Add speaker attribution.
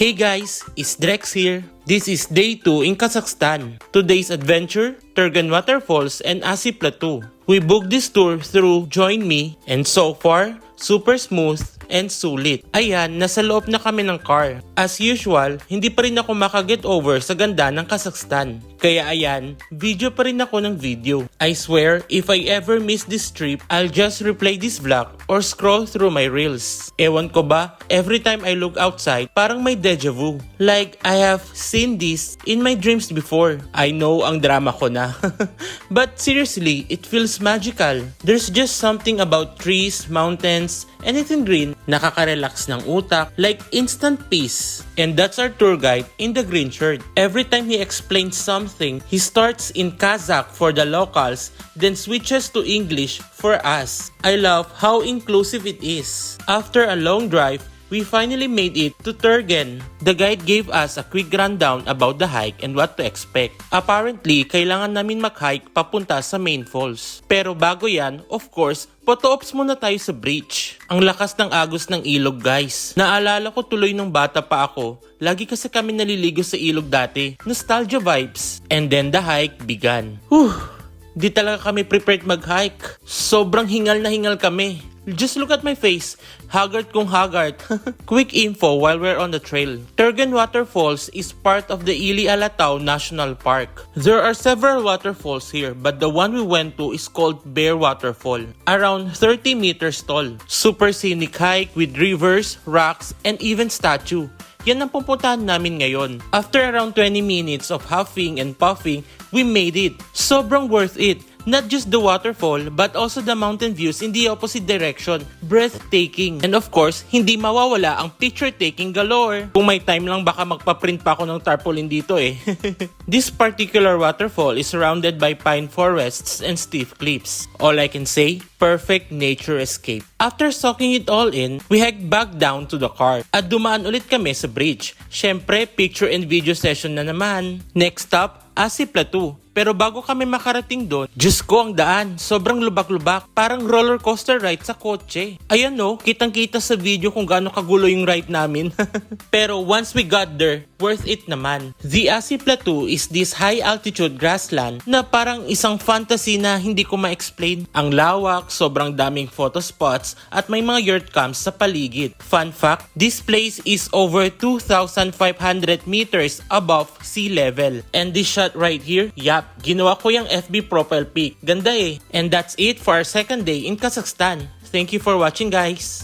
Speaker 1: Hey guys, it's Drex here. This is day 2 in Kazakhstan. Today's adventure, Turgan Waterfalls and Asi Plateau. We booked this tour through Join Me and so far, super smooth and sulit. Ayan, nasa loob na kami ng car. As usual, hindi pa rin ako makaget over sa ganda ng Kazakhstan. Kaya ayan, video pa rin ako ng video. I swear, if I ever miss this trip, I'll just replay this vlog or scroll through my reels. Ewan ko ba, every time I look outside, parang may deja vu. Like, I have seen this in my dreams before. I know ang drama ko na. But seriously, it feels magical. There's just something about trees, mountains, anything green, nakaka-relax ng utak, like instant peace. And that's our tour guide in the green shirt. Every time he explains something, he starts in Kazakh for the locals, then switches to English for us. I love how inclusive it is. After a long drive, we finally made it to Turgan. The guide gave us a quick rundown about the hike and what to expect. Apparently, kailangan namin mag-hike papunta sa main falls. Pero bago yan, of course, photo-ops muna tayo sa beach. Ang lakas ng agos ng ilog guys. Naalala ko tuloy nung bata pa ako, lagi kasi kami naliligo sa ilog dati. Nostalgia vibes. And then the hike began. Di talaga kami prepared mag-hike. Sobrang hingal na hingal kami. Just look at my face. Haggard kung haggard. Quick info while we're on the trail. Turgan Waterfalls is part of the Ili Alatau National Park. There are several waterfalls here, but the one we went to is called Bear Waterfall. Around 30 meters tall. Super scenic hike with rivers, rocks, and even statue. Yan ang pupuntahan namin ngayon. After around 20 minutes of huffing and puffing, we made it. Sobrang worth it. Not just the waterfall, but also the mountain views in the opposite direction. Breathtaking. And of course, hindi mawawala ang picture-taking galore. Kung may time lang, baka magpa-print pa ako ng tarpaulin dito eh. This particular waterfall is surrounded by pine forests and steep cliffs. All I can say, perfect nature escape. After soaking it all in, we hiked back down to the car. At dumaan ulit kami sa bridge. Syempre, picture and video session na naman. Next stop, Asi Plateau. Pero bago kami makarating doon, Diyos ko ang daan, sobrang lubak-lubak, parang roller coaster ride sa kotse. Ayan no, kitang-kita sa video kung gaano kagulo yung ride namin. Pero once we got there, worth it naman. The Asi Plateau is this high altitude grassland na parang isang fantasy na hindi ko ma-explain. Ang lawak, sobrang daming photo spots, at may mga yurt camps sa paligid. Fun fact, this place is over 2,500 meters above sea level. And this shot right here, yap, ginawa ko yung FB profile pic. Ganda eh. And that's it for our second day in Kazakhstan. Thank you for watching guys.